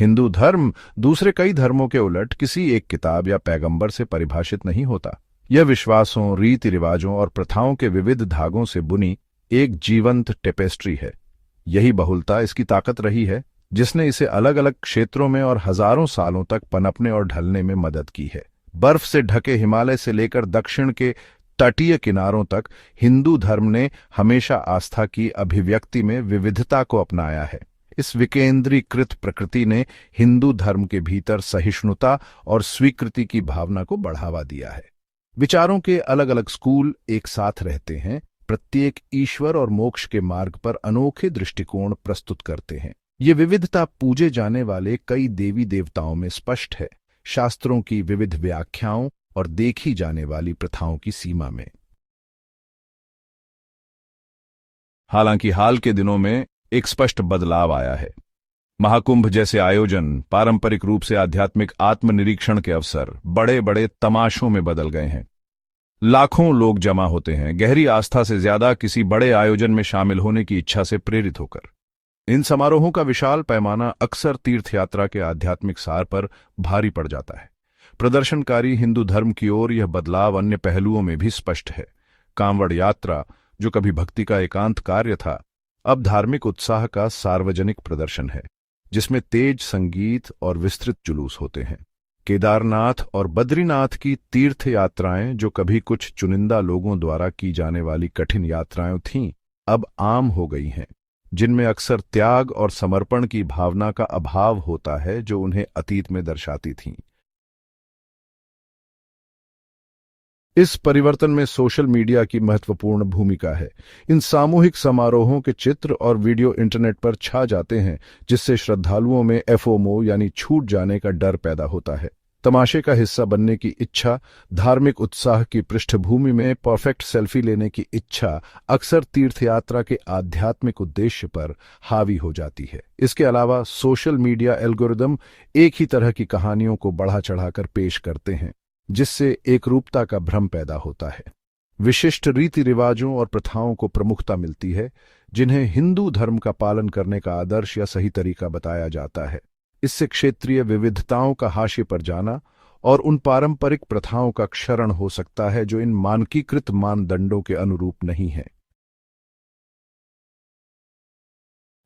हिंदू धर्म दूसरे कई धर्मों के उलट किसी एक किताब या पैगंबर से परिभाषित नहीं होता। यह विश्वासों, रीति रिवाजों और प्रथाओं के विविध धागों से बुनी एक जीवंत टेपेस्ट्री है। यही बहुलता इसकी ताकत रही है, जिसने इसे अलग अलग क्षेत्रों में और हजारों सालों तक पनपने और ढलने में मदद की है। बर्फ से ढके हिमालय से लेकर दक्षिण के तटीय किनारों तक हिंदू धर्म ने हमेशा आस्था की अभिव्यक्ति में विविधता को अपनाया है। इस विकेंद्रीकृत प्रकृति ने हिंदू धर्म के भीतर सहिष्णुता और स्वीकृति की भावना को बढ़ावा दिया है। विचारों के अलग अलग स्कूल एक साथ रहते हैं, प्रत्येक ईश्वर और मोक्ष के मार्ग पर अनोखे दृष्टिकोण प्रस्तुत करते हैं। ये विविधता पूजे जाने वाले कई देवी देवताओं में स्पष्ट है, शास्त्रों की विविध व्याख्याओं और देखी जाने वाली प्रथाओं की सीमा में। हालांकि हाल के दिनों में एक स्पष्ट बदलाव आया है। महाकुंभ जैसे आयोजन पारंपरिक रूप से आध्यात्मिक आत्मनिरीक्षण के अवसर बड़े बड़े तमाशों में बदल गए हैं। लाखों लोग जमा होते हैं, गहरी आस्था से ज्यादा किसी बड़े आयोजन में शामिल होने की इच्छा से प्रेरित होकर। इन समारोहों का विशाल पैमाना अक्सर तीर्थयात्रा के आध्यात्मिक सार पर भारी पड़ जाता है। प्रदर्शनकारी हिंदू धर्म की ओर यह बदलाव अन्य पहलुओं में भी स्पष्ट है। कांवड़ यात्रा, जो कभी भक्ति का एकांत कार्य था, अब धार्मिक उत्साह का सार्वजनिक प्रदर्शन है, जिसमें तेज संगीत और विस्तृत जुलूस होते हैं। केदारनाथ और बद्रीनाथ की तीर्थ यात्राएं, जो कभी कुछ चुनिंदा लोगों द्वारा की जाने वाली कठिन यात्राएं थीं, अब आम हो गई हैं, जिनमें अक्सर त्याग और समर्पण की भावना का अभाव होता है, जो उन्हें अतीत में दर्शाती थीं। इस परिवर्तन में सोशल मीडिया की महत्वपूर्ण भूमिका है। इन सामूहिक समारोहों के चित्र और वीडियो इंटरनेट पर छा जाते हैं, जिससे श्रद्धालुओं में एफओमो यानी छूट जाने का डर पैदा होता है। तमाशे का हिस्सा बनने की इच्छा, धार्मिक उत्साह की पृष्ठभूमि में परफेक्ट सेल्फी लेने की इच्छा अक्सर तीर्थयात्रा के आध्यात्मिक उद्देश्य पर हावी हो जाती है। इसके अलावा सोशल मीडिया एल्गोरिदम एक ही तरह की कहानियों को बढ़ा चढ़ाकर पेश करते हैं, जिससे एकरूपता का भ्रम पैदा होता है। विशिष्ट रीति रिवाजों और प्रथाओं को प्रमुखता मिलती है, जिन्हें हिंदू धर्म का पालन करने का आदर्श या सही तरीका बताया जाता है। इससे क्षेत्रीय विविधताओं का हाशिए पर जाना और उन पारंपरिक प्रथाओं का क्षरण हो सकता है, जो इन मानकीकृत मानदंडों के अनुरूप नहीं है।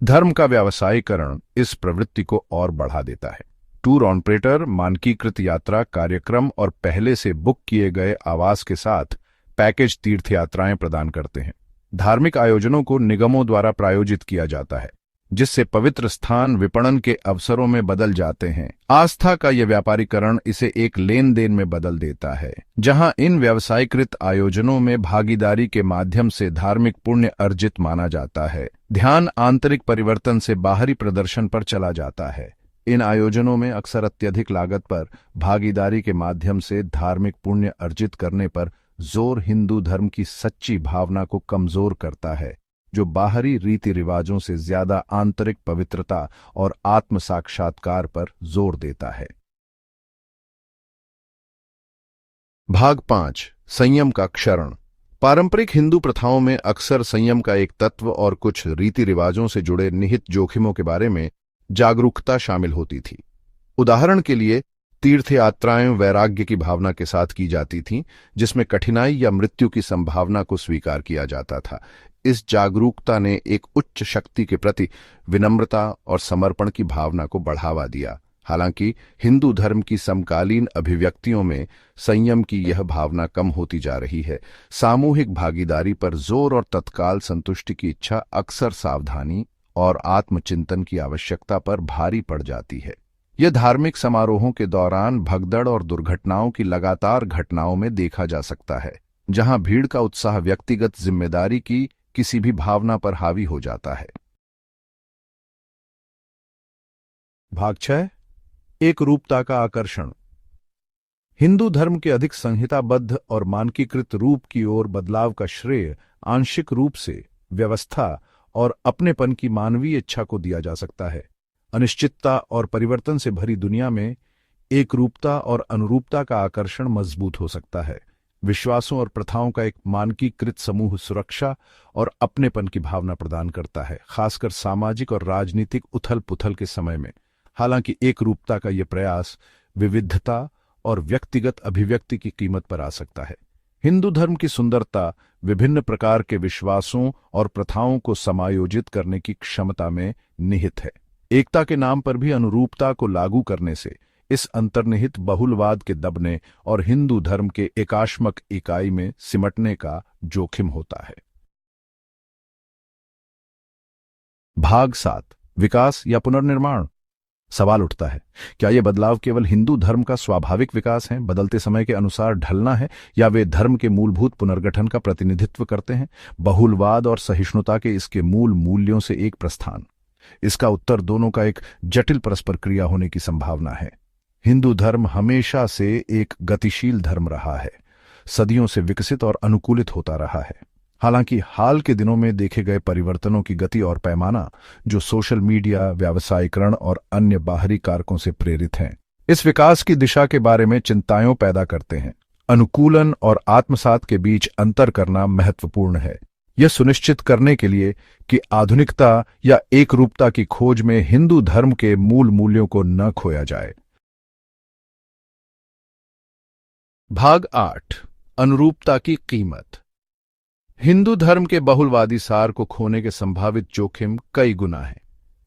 धर्म का व्यावसायीकरण इस प्रवृत्ति को और बढ़ा देता है। टूर ऑपरेटर मानकीकृत यात्रा कार्यक्रम और पहले से बुक किए गए आवास के साथ पैकेज तीर्थयात्राएं प्रदान करते हैं। धार्मिक आयोजनों को निगमों द्वारा प्रायोजित किया जाता है, जिससे पवित्र स्थान विपणन के अवसरों में बदल जाते हैं। आस्था का यह व्यापारीकरण इसे एक लेन देन में बदल देता है, जहां इन व्यावसायीकृत आयोजनों में भागीदारी के माध्यम से धार्मिक पुण्य अर्जित माना जाता है। ध्यान आंतरिक परिवर्तन से बाहरी प्रदर्शन पर चला जाता है। इन आयोजनों में अक्सर अत्यधिक लागत पर भागीदारी के माध्यम से धार्मिक पुण्य अर्जित करने पर जोर हिंदू धर्म की सच्ची भावना को कमजोर करता है, जो बाहरी रीति रिवाजों से ज्यादा आंतरिक पवित्रता और आत्म साक्षात्कार पर जोर देता है। भाग 5, संयम का क्षरण। पारंपरिक हिंदू प्रथाओं में अक्सर संयम का एक तत्व और कुछ रीति रिवाजों से जुड़े निहित जोखिमों के बारे में जागरूकता शामिल होती थी। उदाहरण के लिए, तीर्थयात्राएं वैराग्य की भावना के साथ की जाती थीं, जिसमें कठिनाई या मृत्यु की संभावना को स्वीकार किया जाता था। इस जागरूकता ने एक उच्च शक्ति के प्रति विनम्रता और समर्पण की भावना को बढ़ावा दिया। हालांकि हिंदू धर्म की समकालीन अभिव्यक्तियों में संयम की यह भावना कम होती जा रही है। सामूहिक भागीदारी पर जोर और तत्काल संतुष्टि की इच्छा अक्सर सावधानी और आत्मचिंतन की आवश्यकता पर भारी पड़ जाती है। यह धार्मिक समारोहों के दौरान भगदड़ और दुर्घटनाओं की लगातार घटनाओं में देखा जा सकता है, जहां भीड़ का उत्साह व्यक्तिगत जिम्मेदारी की किसी भी भावना पर हावी हो जाता है। भाग 6, एक रूपता का आकर्षण। हिंदू धर्म के अधिक संहिताबद्ध और मानकीकृत रूप की ओर बदलाव का श्रेय आंशिक रूप से व्यवस्था और अपनेपन की मानवीय इच्छा को दिया जा सकता है। अनिश्चितता और परिवर्तन से भरी दुनिया में एकरूपता और अनुरूपता का आकर्षण मजबूत हो सकता है। विश्वासों और प्रथाओं का एक मानकीकृत समूह सुरक्षा और अपनेपन की भावना प्रदान करता है, खासकर सामाजिक और राजनीतिक उथल पुथल के समय में। हालांकि एकरूपता का यह प्रयास विविधता और व्यक्तिगत अभिव्यक्ति की कीमत पर आ सकता है। हिंदू धर्म की सुंदरता विभिन्न प्रकार के विश्वासों और प्रथाओं को समायोजित करने की क्षमता में निहित है। एकता के नाम पर भी अनुरूपता को लागू करने से इस अंतर्निहित बहुलवाद के दबने और हिंदू धर्म के एकात्मक इकाई में सिमटने का जोखिम होता है। भाग 7, विकास या पुनर्निर्माण। सवाल उठता है, क्या ये बदलाव केवल हिंदू धर्म का स्वाभाविक विकास है, बदलते समय के अनुसार ढलना है, या वे धर्म के मूलभूत पुनर्गठन का प्रतिनिधित्व करते हैं, बहुलवाद और सहिष्णुता के इसके मूल मूल्यों से एक प्रस्थान? इसका उत्तर दोनों का एक जटिल परस्पर क्रिया होने की संभावना है। हिंदू धर्म हमेशा से एक गतिशील धर्म रहा है, सदियों से विकसित और अनुकूलित होता रहा है। हालांकि हाल के दिनों में देखे गए परिवर्तनों की गति और पैमाना, जो सोशल मीडिया, व्यावसायीकरण और अन्य बाहरी कारकों से प्रेरित हैं, इस विकास की दिशा के बारे में चिंताएं पैदा करते हैं। अनुकूलन और आत्मसात के बीच अंतर करना महत्वपूर्ण है, यह सुनिश्चित करने के लिए कि आधुनिकता या एकरूपता की खोज में हिंदू धर्म के मूल मूल्यों को न खोया जाए। भाग 8, अनुरूपता की कीमत। हिंदू धर्म के बहुलवादी सार को खोने के संभावित जोखिम कई गुना हैं।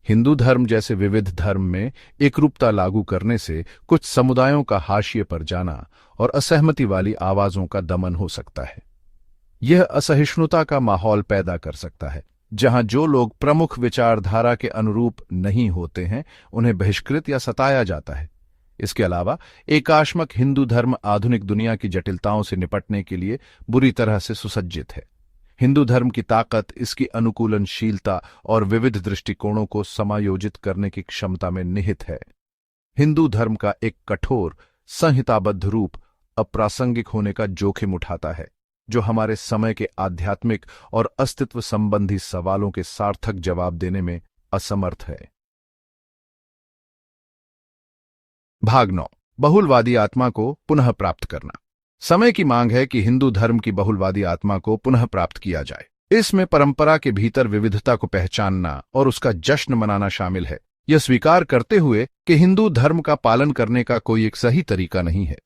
हिंदू धर्म जैसे विविध धर्म में एकरूपता लागू करने से कुछ समुदायों का हाशिए पर जाना और असहमति वाली आवाजों का दमन हो सकता है। यह असहिष्णुता का माहौल पैदा कर सकता है, जहां जो लोग प्रमुख विचारधारा के अनुरूप नहीं होते हैं उन्हें बहिष्कृत या सताया जाता है। इसके अलावा एकात्मक हिंदू धर्म आधुनिक दुनिया की जटिलताओं से निपटने के लिए बुरी तरह से सुसज्जित है। हिंदू धर्म की ताकत इसकी अनुकूलनशीलता और विविध दृष्टिकोणों को समायोजित करने की क्षमता में निहित है। हिंदू धर्म का एक कठोर, संहिताबद्ध रूप अप्रासंगिक होने का जोखिम उठाता है, जो हमारे समय के आध्यात्मिक और अस्तित्व संबंधी सवालों के सार्थक जवाब देने में असमर्थ है। भाग 9, बहुलवादी आत्मा को पुनः प्राप्त करना। समय की मांग है कि हिंदू धर्म की बहुलवादी आत्मा को पुनः प्राप्त किया जाए। इसमें परंपरा के भीतर विविधता को पहचानना और उसका जश्न मनाना शामिल है, यह स्वीकार करते हुए कि हिंदू धर्म का पालन करने का कोई एक सही तरीका नहीं है।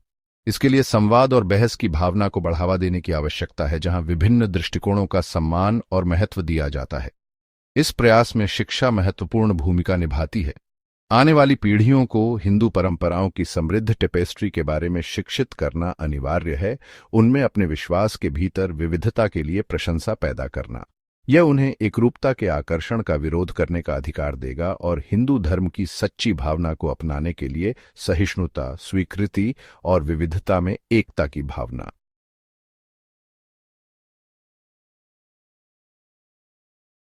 इसके लिए संवाद और बहस की भावना को बढ़ावा देने की आवश्यकता है, जहां विभिन्न दृष्टिकोणों का सम्मान और महत्व दिया जाता है। इस प्रयास में शिक्षा महत्वपूर्ण भूमिका निभाती है। आने वाली पीढ़ियों को हिंदू परंपराओं की समृद्ध टेपेस्ट्री के बारे में शिक्षित करना अनिवार्य है, उनमें अपने विश्वास के भीतर विविधता के लिए प्रशंसा पैदा करना। यह उन्हें एकरूपता के आकर्षण का विरोध करने का अधिकार देगा और हिंदू धर्म की सच्ची भावना को अपनाने के लिए सहिष्णुता, स्वीकृति और विविधता में एकता की भावना